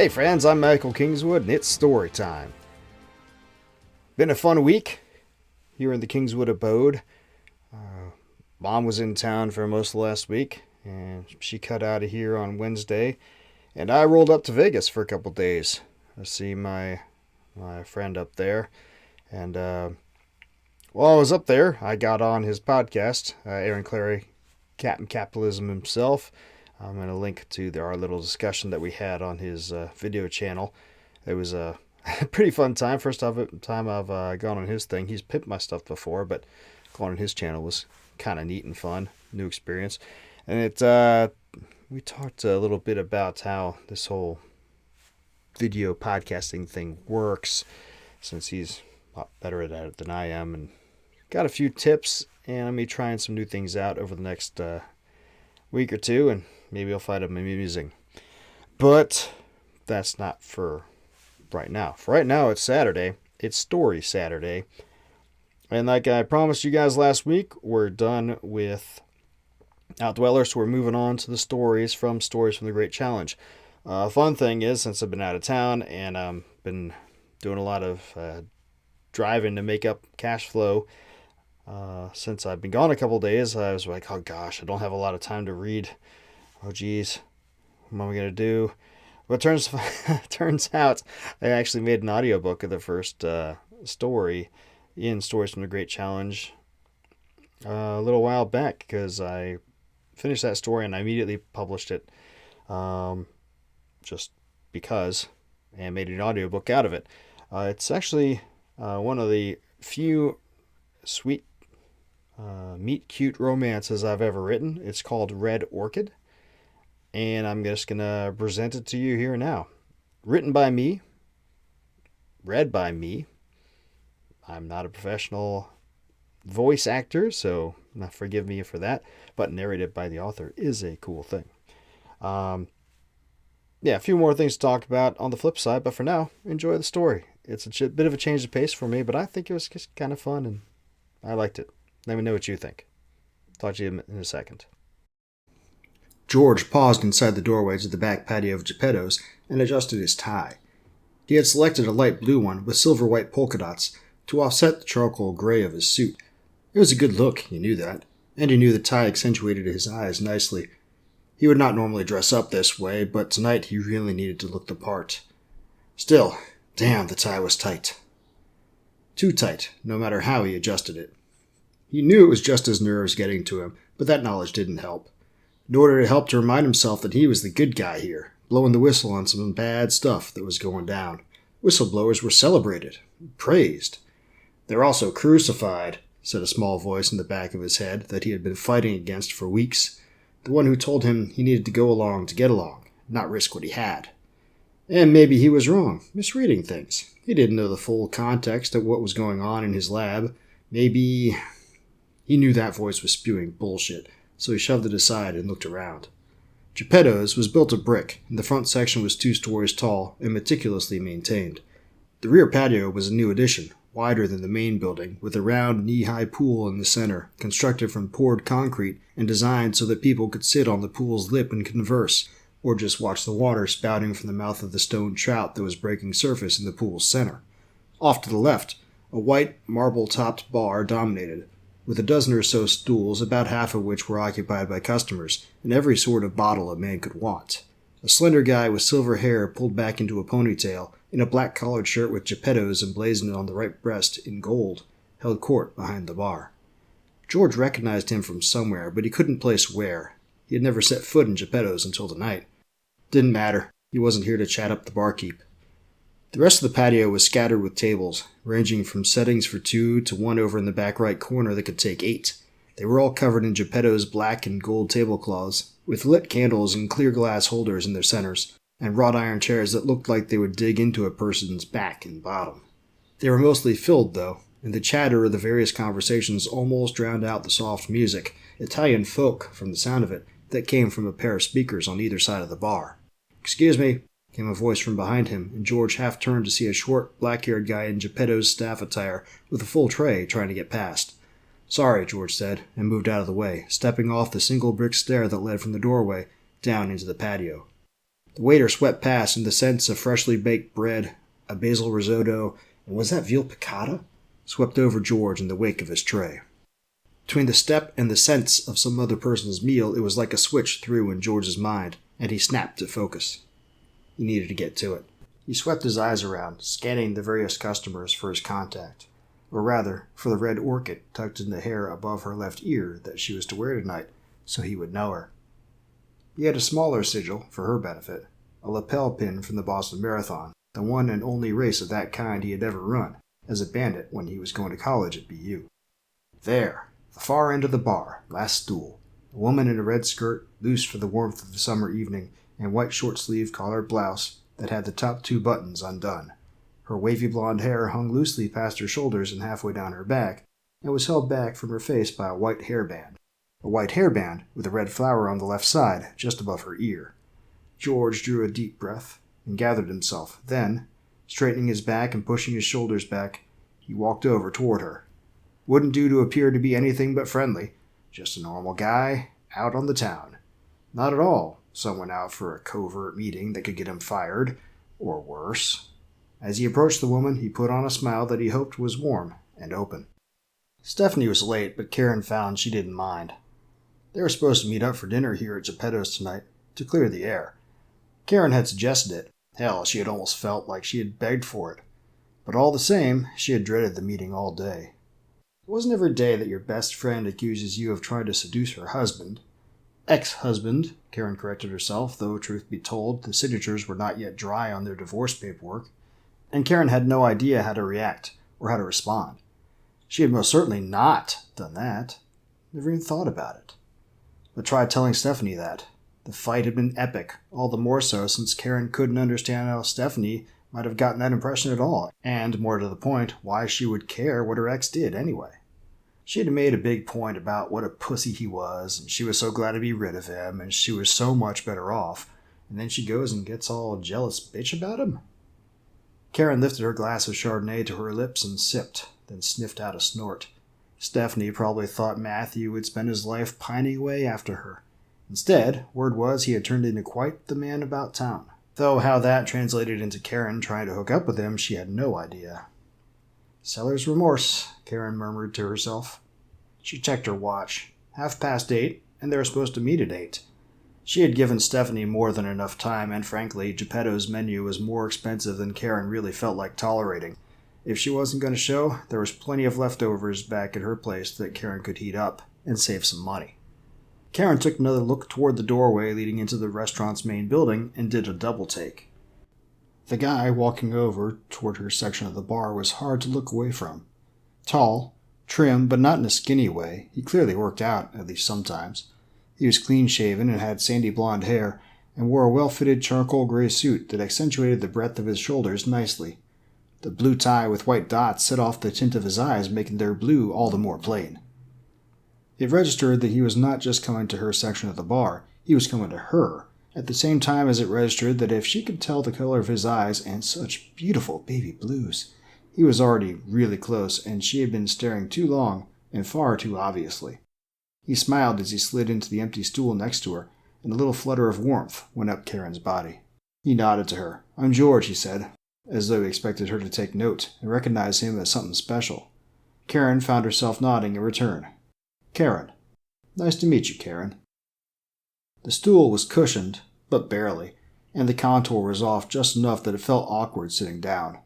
Hey friends, I'm Michael Kingswood, and it's story time. Been a fun week here in the Kingswood abode. Mom was in town for most of last week, and she cut out of here on Wednesday, and I rolled up to Vegas for a couple days. I see my friend up there, and while I was up there, I got on his podcast, Aaron Clary, Captain Capitalism himself. I'm going to link to our little discussion that we had on his video channel. It was a pretty fun time. First time I've gone on his thing. He's pimped my stuff before, but going on his channel was kind of neat and fun. New experience. And we talked a little bit about how this whole video podcasting thing works, since he's a lot better at it than I am, and got a few tips, and I'm going to be trying some new things out over the next week or two, and maybe I'll find them amusing. But that's not for right now. For right now, it's Saturday. It's Story Saturday. And like I promised you guys last week, we're done with Outdweller, so we're moving on to the Stories from the Great Challenge. Fun thing is, since I've been out of town and been doing a lot of driving to make up cash flow, since I've been gone a couple days, I was like, oh gosh, I don't have a lot of time to read. Oh geez, what am I going to do? Well, it turns out I actually made an audiobook of the first story in Stories from the Great Challenge a little while back, because I finished that story and I immediately published it just because, and made an audiobook out of it. It's actually one of the few sweet meet cute romances I've ever written. It's called Red Orchid, and I'm just gonna present it to you here now. Written by me, read by me. I'm not a professional voice actor, so forgive me for that, but narrated by the author is a cool thing. A few more things to talk about on the flip side, but for now, enjoy the story. It's a bit of a change of pace for me, but I think it was just kind of fun, and I liked it. Let me know what you think. Talk to you in a second. George paused inside the doorway to the back patio of Geppetto's and adjusted his tie. He had selected a light blue one with silver-white polka dots to offset the charcoal gray of his suit. It was a good look, he knew that, and he knew the tie accentuated his eyes nicely. He would not normally dress up this way, but tonight he really needed to look the part. Still, damn, the tie was tight. Too tight, no matter how he adjusted it. He knew it was just his nerves getting to him, but that knowledge didn't help. Nor did it help to remind himself that he was the good guy here, blowing the whistle on some bad stuff that was going down. Whistleblowers were celebrated, praised. They're also crucified, said a small voice in the back of his head that he had been fighting against for weeks. The one who told him he needed to go along to get along, not risk what he had. And maybe he was wrong, misreading things. He didn't know the full context of what was going on in his lab. Maybe... He knew that voice was spewing bullshit, so he shoved it aside and looked around. Geppetto's was built of brick, and the front section was 2 stories tall and meticulously maintained. The rear patio was a new addition, wider than the main building, with a round knee-high pool in the center, constructed from poured concrete and designed so that people could sit on the pool's lip and converse, or just watch the water spouting from the mouth of the stone trout that was breaking surface in the pool's center. Off to the left, a white, marble-topped bar dominated, with a dozen or so stools, about half of which were occupied by customers, and every sort of bottle a man could want. A slender guy with silver hair pulled back into a ponytail, in a black collared shirt with Geppetto's emblazoned on the right breast in gold, held court behind the bar. George recognized him from somewhere, but he couldn't place where. He had never set foot in Geppetto's until tonight. Didn't matter. He wasn't here to chat up the barkeep. The rest of the patio was scattered with tables, ranging from settings for 2 to one over in the back right corner that could take 8. They were all covered in Geppetto's black and gold tablecloths, with lit candles and clear glass holders in their centers, and wrought iron chairs that looked like they would dig into a person's back and bottom. They were mostly filled, though, and the chatter of the various conversations almost drowned out the soft music, Italian folk from the sound of it, that came from a pair of speakers on either side of the bar. "Excuse me," came a voice from behind him, and George half turned to see a short, black-haired guy in Geppetto's staff attire with a full tray trying to get past. "Sorry," George said, and moved out of the way, stepping off the single brick stair that led from the doorway down into the patio. The waiter swept past, and the scents of freshly baked bread, a basil risotto, and was that veal piccata? Swept over George in the wake of his tray. Between the step and the sense of some other person's meal, it was like a switch threw in George's mind, and he snapped to focus. He needed to get to it. He swept his eyes around, scanning the various customers for his contact, or rather, for the red orchid tucked in the hair above her left ear that she was to wear tonight, so he would know her. He had a smaller sigil, for her benefit, a lapel pin from the Boston Marathon, the one and only race of that kind he had ever run, as a bandit when he was going to college at BU. There, the far end of the bar, last stool, a woman in a red skirt, loose for the warmth of the summer evening, and white short-sleeved collared blouse that had the top 2 buttons undone. Her wavy blonde hair hung loosely past her shoulders and halfway down her back, and was held back from her face by a white hairband with a red flower on the left side, just above her ear. George drew a deep breath and gathered himself. Then, straightening his back and pushing his shoulders back, he walked over toward her. Wouldn't do to appear to be anything but friendly. Just a normal guy, out on the town. Not at all someone out for a covert meeting that could get him fired, or worse. As he approached the woman, he put on a smile that he hoped was warm and open. Stephanie was late, but Karen found she didn't mind. They were supposed to meet up for dinner here at Geppetto's tonight, to clear the air. Karen had suggested it. Hell, she had almost felt like she had begged for it. But all the same, she had dreaded the meeting all day. It wasn't every day that your best friend accuses you of trying to seduce her husband. Ex-husband, Karen corrected herself, though, truth be told, the signatures were not yet dry on their divorce paperwork, and Karen had no idea how to react or how to respond. She had most certainly not done that. Never even thought about it. But try telling Stephanie that. The fight had been epic, all the more so since Karen couldn't understand how Stephanie might have gotten that impression at all, and, more to the point, why she would care what her ex did anyway. She had made a big point about what a pussy he was, and she was so glad to be rid of him, and she was so much better off, and then she goes and gets all jealous bitch about him? Karen lifted her glass of Chardonnay to her lips and sipped, then sniffed out a snort. Stephanie probably thought Matthew would spend his life pining away after her. Instead, word was he had turned into quite the man about town. Though how that translated into Karen trying to hook up with him, she had no idea. Seller's remorse, Karen murmured to herself. She checked her watch. 8:30, and they were supposed to meet at 8. She had given Stephanie more than enough time, and frankly, Geppetto's menu was more expensive than Karen really felt like tolerating. If she wasn't going to show, there was plenty of leftovers back at her place that Karen could heat up and save some money. Karen took another look toward the doorway leading into the restaurant's main building and did a double take. The guy walking over toward her section of the bar was hard to look away from. Tall, trim, but not in a skinny way. He clearly worked out, at least sometimes. He was clean-shaven and had sandy blonde hair, and wore a well-fitted charcoal gray suit that accentuated the breadth of his shoulders nicely. The blue tie with white dots set off the tint of his eyes, making their blue all the more plain. It registered that he was not just coming to her section of the bar, he was coming to her, at the same time as it registered that if she could tell the color of his eyes and such beautiful baby blues, he was already really close, and she had been staring too long and far too obviously. He smiled as he slid into the empty stool next to her, and a little flutter of warmth went up Karen's body. He nodded to her. "I'm George," he said, as though he expected her to take note and recognize him as something special. Karen found herself nodding in return. "Karen. Nice to meet you, Karen." The stool was cushioned, but barely, and the contour was off just enough that it felt awkward sitting down.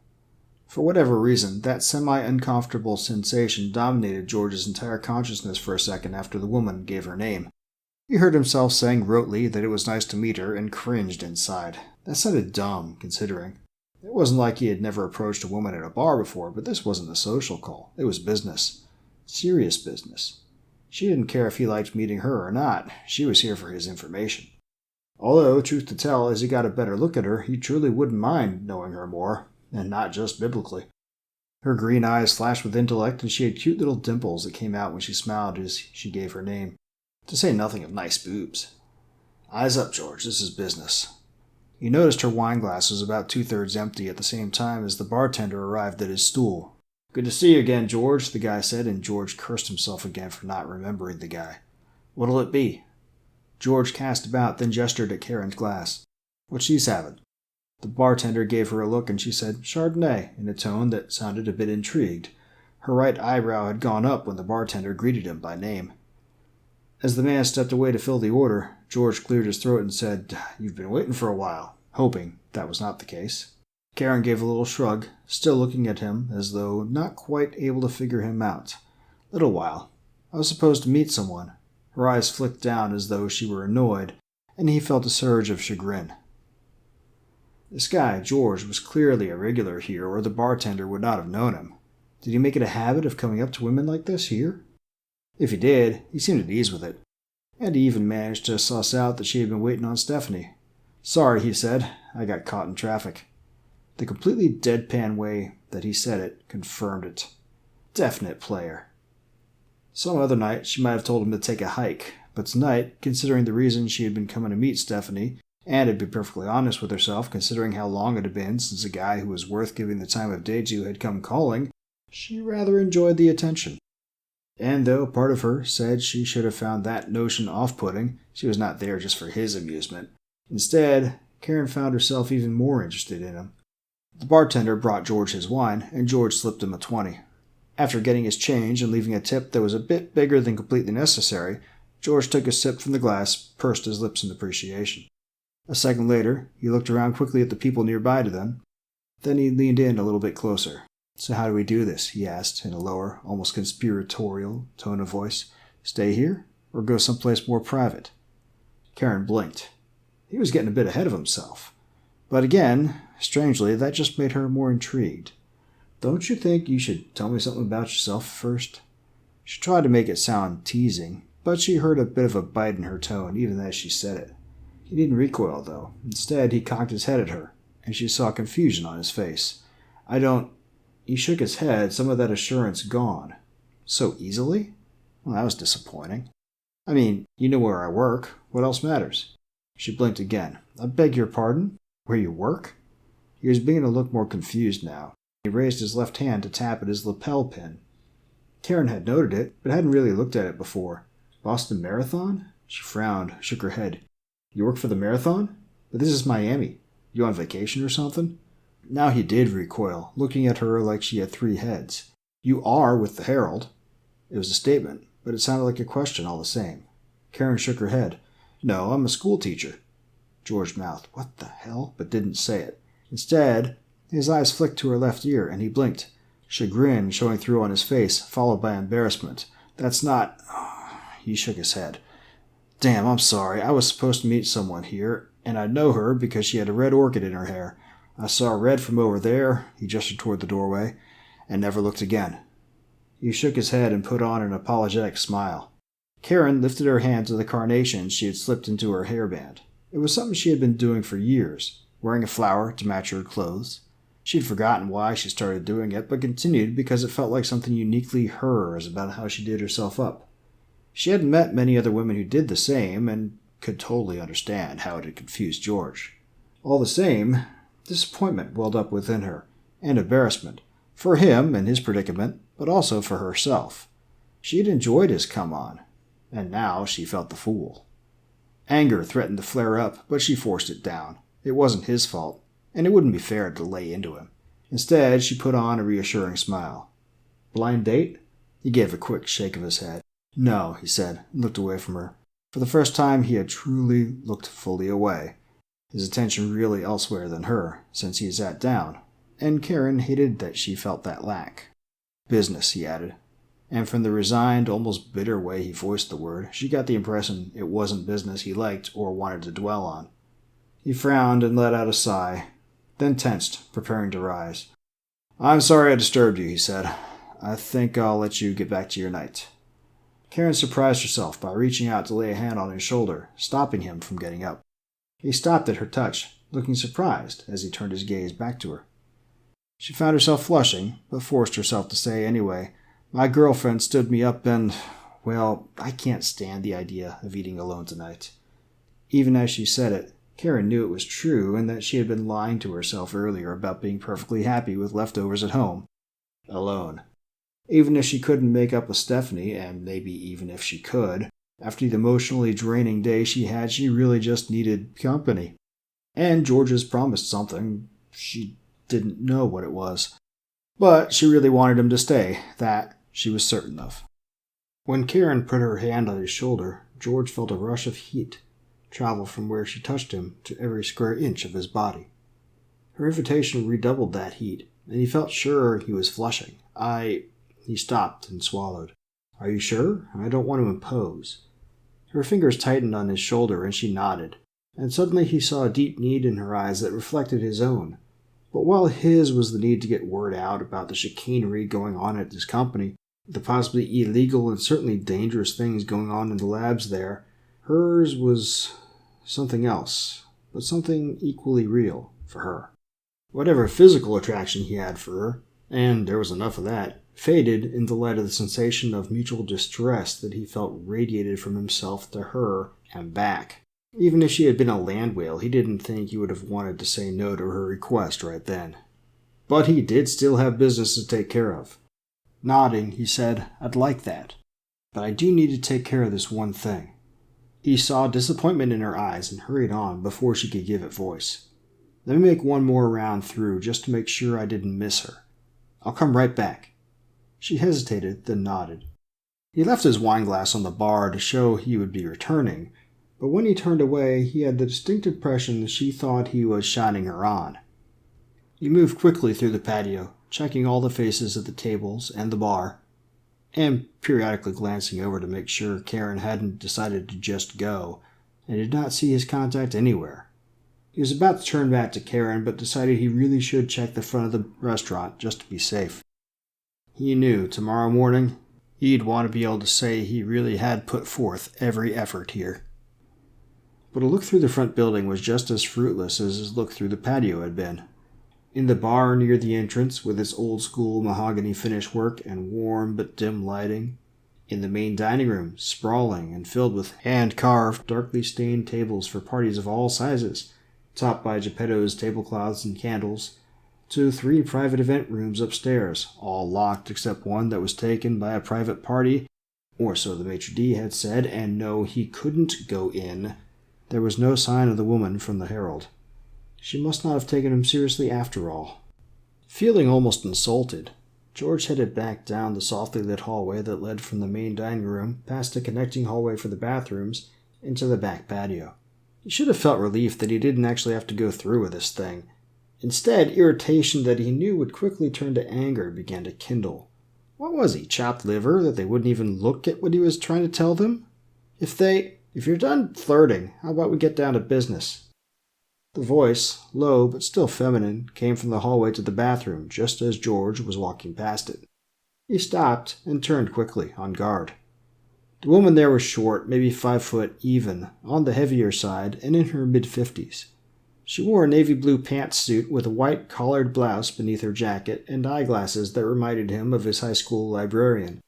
For whatever reason, that semi-uncomfortable sensation dominated George's entire consciousness for a second after the woman gave her name. He heard himself saying rotely that it was nice to meet her and cringed inside. That sounded dumb, considering. It wasn't like he had never approached a woman at a bar before, but this wasn't a social call. It was business. Serious business. She didn't care if he liked meeting her or not. She was here for his information. Although, truth to tell, as he got a better look at her, he truly wouldn't mind knowing her more, and not just biblically. Her green eyes flashed with intellect, and she had cute little dimples that came out when she smiled as she gave her name, to say nothing of nice boobs. "Eyes up, George, this is business." He noticed her wine glass was about 2/3 empty at the same time as the bartender arrived at his stool. "Good to see you again, George," the guy said, and George cursed himself again for not remembering the guy. "What'll it be?" George cast about, then gestured at Karen's glass. What she's having?" The bartender gave her a look and she said Chardonnay in a tone that sounded a bit intrigued. Her right eyebrow had gone up when the bartender greeted him by name. As the man stepped away to fill the order, George cleared his throat and said, "You've been waiting for a while," hoping that was not the case. Karen gave a little shrug, still looking at him as though not quite able to figure him out. "Little while. I was supposed to meet someone." Her eyes flicked down as though she were annoyed, and he felt a surge of chagrin. This guy, George, was clearly a regular here, or the bartender would not have known him. Did he make it a habit of coming up to women like this here? If he did, he seemed at ease with it, and he even managed to suss out that she had been waiting on Stephanie. "Sorry," he said, "I got caught in traffic." The completely deadpan way that he said it confirmed it. Definite player. Some other night she might have told him to take a hike, but tonight, considering the reason she had been coming to meet Stephanie, and had been perfectly honest with herself considering how long it had been since a guy who was worth giving the time of day to had come calling, she rather enjoyed the attention. And though part of her said she should have found that notion off-putting, she was not there just for his amusement. Instead, Karen found herself even more interested in him. The bartender brought George his wine, and George slipped him a 20. After getting his change and leaving a tip that was a bit bigger than completely necessary, George took a sip from the glass, pursed his lips in appreciation. A second later, he looked around quickly at the people nearby to them. Then he leaned in a little bit closer. "So how do we do this?" he asked in a lower, almost conspiratorial tone of voice. "Stay here, or go someplace more private?" Karen blinked. He was getting a bit ahead of himself. But again, strangely, that just made her more intrigued. "Don't you think you should tell me something about yourself first?" She tried to make it sound teasing, but she heard a bit of a bite in her tone even as she said it. He didn't recoil, though. Instead, he cocked his head at her, and she saw confusion on his face. "I don't—" He shook his head, some of that assurance gone. "So easily?" Well, that was disappointing. "I mean, you know where I work. What else matters?" She blinked again. "I beg your pardon? Where you work?" He was beginning to look more confused now. He raised his left hand to tap at his lapel pin. Karen had noted it, but hadn't really looked at it before. "Boston Marathon?" She frowned, shook her head. "You work for the Marathon? But this is Miami. You on vacation or something?" Now he did recoil, looking at her like she had three heads. "You are with the Herald." It was a statement, but it sounded like a question all the same. Karen shook her head. "No, I'm a school teacher." George mouthed, "What the hell?" but didn't say it. Instead, his eyes flicked to her left ear, and he blinked, chagrin showing through on his face, followed by embarrassment. "That's not—" He shook his head. "Damn, I'm sorry. I was supposed to meet someone here, and I know her because she had a red orchid in her hair. I saw red from over there," he gestured toward the doorway, "and never looked again." He shook his head and put on an apologetic smile. Karen lifted her hand to the carnation she had slipped into her hairband. It was something she had been doing for years, wearing a flower to match her clothes. She had forgotten why she started doing it, but continued because it felt like something uniquely hers about how she did herself up. She hadn't met many other women who did the same, and could totally understand how it had confused George. All the same, disappointment welled up within her, and embarrassment, for him and his predicament, but also for herself. She had enjoyed his come-on, and now she felt the fool. Anger threatened to flare up, but she forced it down. It wasn't his fault, and it wouldn't be fair to lay into him. Instead, she put on a reassuring smile. "Blind date?" He gave a quick shake of his head. "No," he said, and looked away from her. For the first time, he had truly looked fully away, his attention really elsewhere than her, since he had sat down, and Karen hated that she felt that lack. "Business," he added, and from the resigned, almost bitter way he voiced the word, she got the impression it wasn't business he liked or wanted to dwell on. He frowned and let out a sigh, then tensed, preparing to rise. "I'm sorry I disturbed you," he said. "I think I'll let you get back to your night." Karen surprised herself by reaching out to lay a hand on his shoulder, stopping him from getting up. He stopped at her touch, looking surprised as he turned his gaze back to her. She found herself flushing, but forced herself to say anyway, "My girlfriend stood me up and, well, I can't stand the idea of eating alone tonight." Even as she said it, Karen knew it was true and that she had been lying to herself earlier about being perfectly happy with leftovers at home. Alone. Even if she couldn't make up with Stephanie, and maybe even if she could, after the emotionally draining day she had, she really just needed company. And George's promised something. She didn't know what it was. But she really wanted him to stay. That she was certain of. When Karen put her hand on his shoulder, George felt a rush of heat travel from where she touched him to every square inch of his body. Her invitation redoubled that heat, and he felt sure he was flushing. He stopped and swallowed. Are you sure? I don't want to impose. Her fingers tightened on his shoulder, and she nodded, and suddenly he saw a deep need in her eyes that reflected his own. But while his was the need to get word out about the chicanery going on at his company, the possibly illegal and certainly dangerous things going on in the labs there, hers was something else, but something equally real for her. Whatever physical attraction he had for her, and there was enough of that, faded in the light of the sensation of mutual distress that he felt radiated from himself to her and back. Even if she had been a land whale, he didn't think he would have wanted to say no to her request right then. But he did still have business to take care of. Nodding, he said, I'd like that, but I do need to take care of this one thing. He saw disappointment in her eyes and hurried on before she could give it voice. Let me make one more round through just to make sure I didn't miss her. I'll come right back. She hesitated, then nodded. He left his wineglass on the bar to show he would be returning, but when he turned away, he had the distinct impression that she thought he was shining her on. He moved quickly through the patio, checking all the faces at the tables and the bar, and periodically glancing over to make sure Karen hadn't decided to just go, and did not see his contact anywhere. He was about to turn back to Karen, but decided he really should check the front of the restaurant just to be safe. He knew tomorrow morning he'd want to be able to say he really had put forth every effort here. But a look through the front building was just as fruitless as his look through the patio had been. In the bar near the entrance, with its old-school mahogany finish-work and warm but dim lighting. In the main dining room, sprawling and filled with hand-carved, darkly stained tables for parties of all sizes, topped by Geppetto's tablecloths and candles, to 3 private event rooms upstairs, all locked except one that was taken by a private party, or so the maitre d' had said, and no, he couldn't go in. There was no sign of the woman from the Herald. She must not have taken him seriously after all. Feeling almost insulted, George headed back down the softly lit hallway that led from the main dining room, past a connecting hallway for the bathrooms, into the back patio. He should have felt relief that he didn't actually have to go through with this thing. Instead, irritation that he knew would quickly turn to anger began to kindle. What was he, chopped liver, that they wouldn't even look at what he was trying to tell them? If you're done flirting, how about we get down to business? The voice, low but still feminine, came from the hallway to the bathroom just as George was walking past it. He stopped and turned quickly, on guard. The woman there was short, maybe 5 foot even, on the heavier side, and in her mid-50s. She wore a navy blue pantsuit with a white collared blouse beneath her jacket and eyeglasses that reminded him of his high school librarian.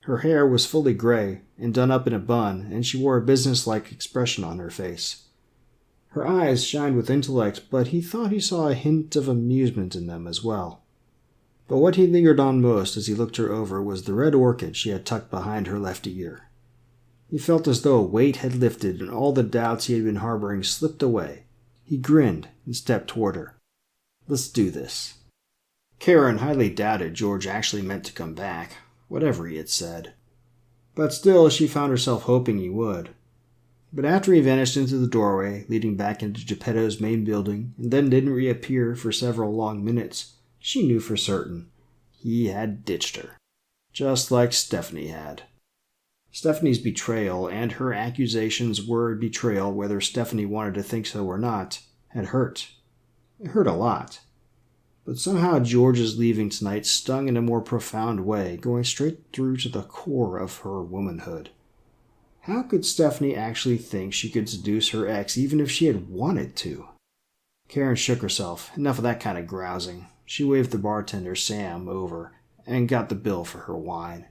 Her hair was fully gray and done up in a bun, and she wore a businesslike expression on her face. Her eyes shined with intellect, but he thought he saw a hint of amusement in them as well. But what he lingered on most as he looked her over was the red orchid she had tucked behind her left ear. He felt as though a weight had lifted and all the doubts he had been harboring slipped away. He grinned and stepped toward her. Let's do this. Karen highly doubted George actually meant to come back, whatever he had said. But still, she found herself hoping he would. But after he vanished into the doorway, leading back into Geppetto's main building, and then didn't reappear for several long minutes, she knew for certain he had ditched her. Just like Stephanie had. Stephanie's betrayal, and her accusations were betrayal whether Stephanie wanted to think so or not, had hurt. It hurt a lot. But somehow George's leaving tonight stung in a more profound way, going straight through to the core of her womanhood. How could Stephanie actually think she could seduce her ex even if she had wanted to? Karen shook herself. Enough of that kind of grousing. She waved the bartender, Sam, over and got the bill for her wine.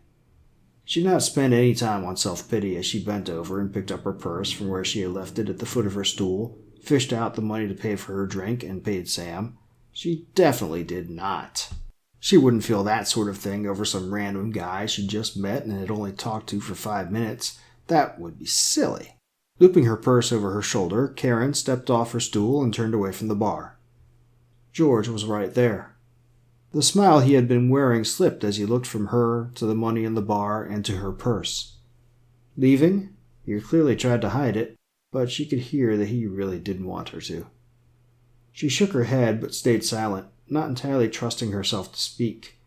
She did not spend any time on self-pity as she bent over and picked up her purse from where she had left it at the foot of her stool, fished out the money to pay for her drink, and paid Sam. She definitely did not. She wouldn't feel that sort of thing over some random guy she'd just met and had only talked to for 5 minutes. That would be silly. Looping her purse over her shoulder, Karen stepped off her stool and turned away from the bar. George was right there. The smile he had been wearing slipped as he looked from her to the money in the bar and to her purse. Leaving? He clearly tried to hide it, but she could hear that he really didn't want her to. She shook her head but stayed silent, not entirely trusting herself to speak.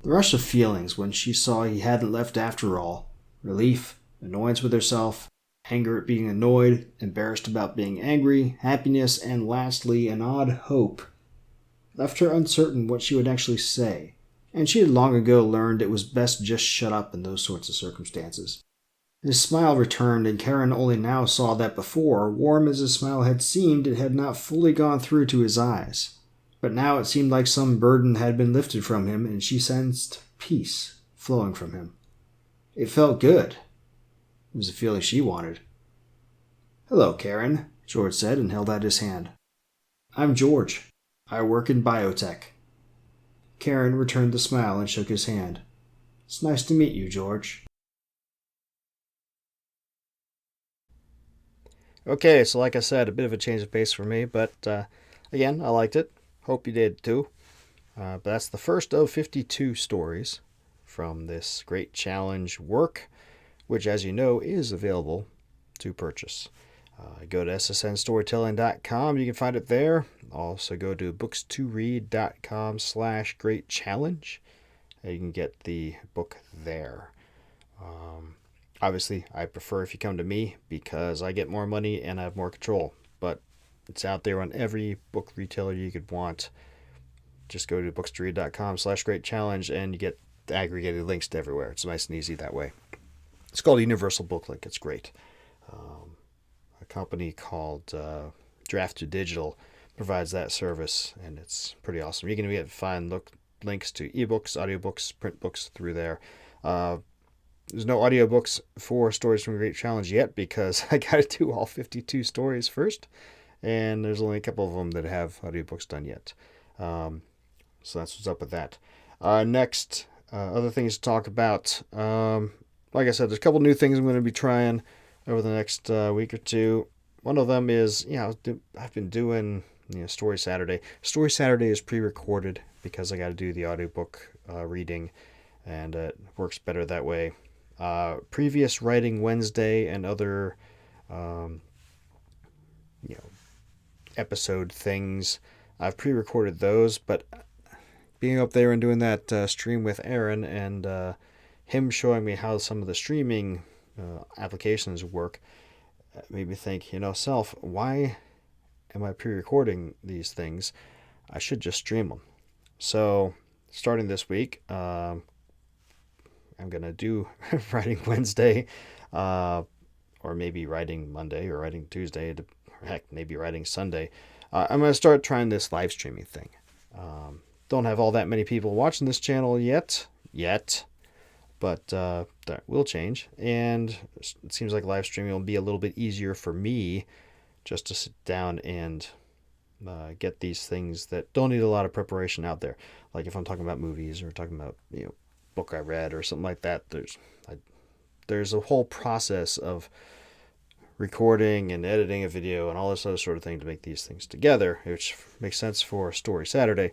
The rush of feelings when she saw he hadn't left after all, relief, annoyance with herself, anger at being annoyed, embarrassed about being angry, happiness, and lastly, an odd hope, left her uncertain what she would actually say, and she had long ago learned it was best just shut up in those sorts of circumstances. His smile returned, and Karen only now saw that before, warm as his smile had seemed, it had not fully gone through to his eyes. But now it seemed like some burden had been lifted from him, and she sensed peace flowing from him. It felt good. It was a feeling she wanted. "Hello, Karen," George said and held out his hand. "I'm George. I work in biotech." Karen returned the smile and shook his hand. "It's nice to meet you, George." Okay, so like I said, a bit of a change of pace for me, but again, I liked it. Hope you did too. But that's the first of 52 stories from this great challenge work, which, as you know, is available to purchase. Go to ssnstorytelling.com. You can find it there. Also go to books2read.com/great-challenge. You can get the book there. Obviously, I prefer if you come to me because I get more money and I have more control. But it's out there on every book retailer you could want. Just go to books2read.com/great-challenge and you get the aggregated links to everywhere. It's nice and easy that way. It's called Universal Book Link. It's great. A company called Draft to Digital provides that service, and it's pretty awesome. You can find links to ebooks, audiobooks, print books through there. There's no audiobooks for Stories from the Great Challenge yet because I got to do all 52 stories first, and there's only a couple of them that have audiobooks done yet. So that's what's up with that. Next, other things to talk about. Like I said, there's a couple new things I'm going to be trying over the next week or two. One of them is, I've been doing Story Saturday. Story Saturday is pre-recorded because I got to do the audiobook reading, and it works better that way. Previous Writing Wednesday and other episode things, I've pre-recorded those, but being up there and doing that stream with Aaron and him showing me how some of the streaming applications work made me think, self, why am I pre-recording these things? I should just stream them. So starting this week, I'm going to do Writing Wednesday, or maybe Writing Monday or Writing Tuesday, heck, maybe Writing Sunday. I'm going to start trying this live streaming thing. Don't have all that many people watching this channel yet, but that will change. And it seems like live streaming will be a little bit easier for me just to sit down and get these things that don't need a lot of preparation out there. Like if I'm talking about movies or talking about book I read or something like that, there's a whole process of recording and editing a video and all this other sort of thing to make these things together, which makes sense for Story Saturday.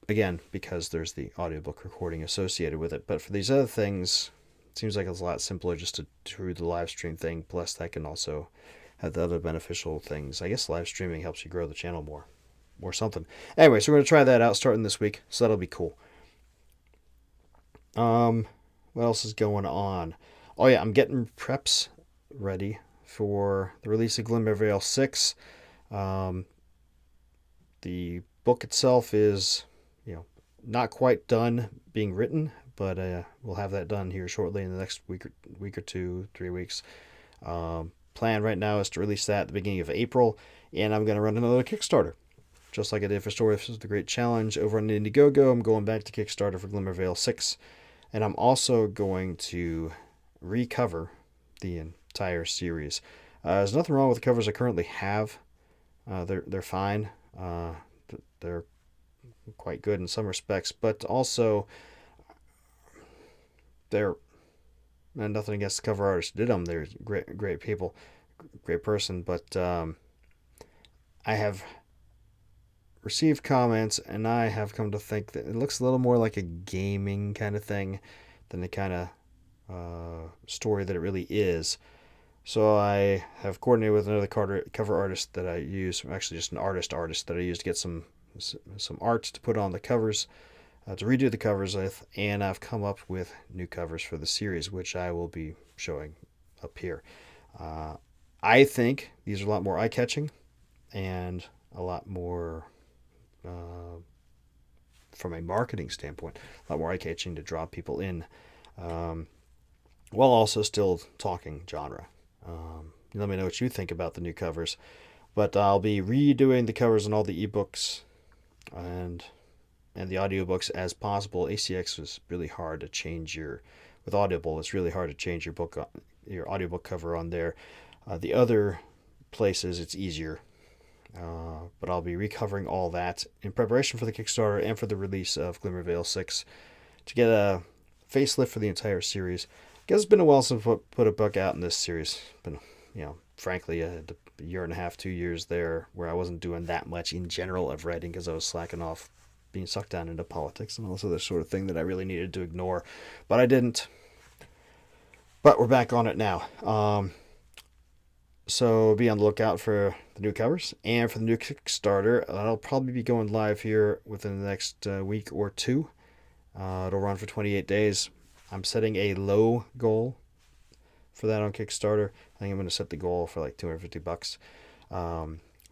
Again, because there's the audiobook recording associated with it. But for these other things, it seems like it's a lot simpler just to do the live stream thing. Plus, that can also have the other beneficial things. I guess live streaming helps you grow the channel more or something. Anyway, so we're going to try that out starting this week. So that'll be cool. What else is going on? Oh, yeah, I'm getting preps ready for the release of Glimmervale 6. The book itself is not quite done being written, but we'll have that done here shortly in the next week or 2, 3 weeks. Plan right now is to release that at the beginning of April, and I'm going to run another Kickstarter. Just like I did for Stories of the Great Challenge over on Indiegogo, I'm going back to Kickstarter for Glimmervale 6, and I'm also going to recover the entire series. There's nothing wrong with the covers I currently have. They're fine. They're quite good in some respects, but also they're and nothing against the cover artist who did them. They're great people, great person. But I have received comments, and I have come to think that it looks a little more like a gaming kind of thing than the kind of story that it really is. So I have coordinated with another cover artist that I use, actually just an artist that I use to get some art to put on the covers, to redo the covers with, and I've come up with new covers for the series, which I will be showing up here. I think these are a lot more eye-catching and a lot more, from a marketing standpoint, a lot more eye-catching to draw people in, while also still talking genre. Let me know what you think about the new covers. But I'll be redoing the covers on all the ebooks and the audiobooks as possible. ACX was really hard to change with Audible. It's really hard to change your audiobook cover on there. The other places it's easier. But I'll be recovering all that in preparation for the Kickstarter and for the release of Glimmervale 6 to get a facelift for the entire series. I guess it's been a while since I put a book out in this series. Been, frankly, a year and a half, 2 years there where I wasn't doing that much in general of writing because I was slacking off, being sucked down into politics and all this other sort of thing that I really needed to ignore. But I didn't. But we're back on it now. So be on the lookout for the new covers and for the new Kickstarter. That'll probably be going live here within the next week or two. It'll run for 28 days. I'm setting a low goal for that on Kickstarter. I think I'm going to set the goal for like $250.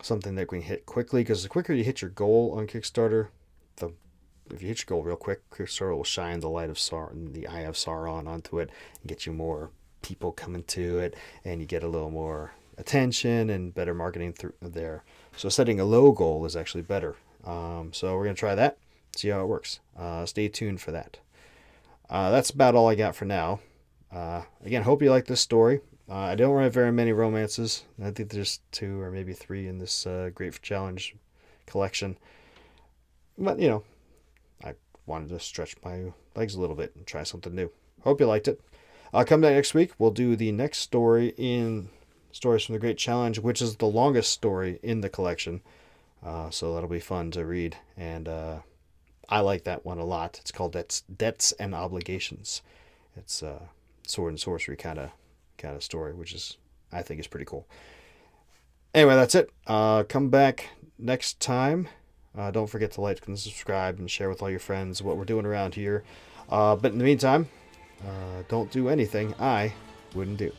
Something that we can hit quickly, because the quicker you hit your goal on Kickstarter, if you hit your goal real quick, Kickstarter will shine the light of Sauron, the eye of Sauron onto it, and get you more people coming to it, and you get a little more attention and better marketing through there. So setting a low goal is actually better. So we're going to try that, see how it works. Stay tuned for that. That's about all I got for now. Again, hope you like this story. I don't write very many romances. I think there's 2 or maybe 3 in this Great Challenge collection. But, I wanted to stretch my legs a little bit and try something new. Hope you liked it. I'll come back next week. We'll do the next story in Stories from the Great Challenge, which is the longest story in the collection. So that'll be fun to read. And I like that one a lot. It's called Debts and Obligations. It's a sword and sorcery kind of story, which I think is pretty cool. Anyway, that's it. Come back next time. Don't forget to like and subscribe and share with all your friends what we're doing around here. But in the meantime, don't do anything I wouldn't do.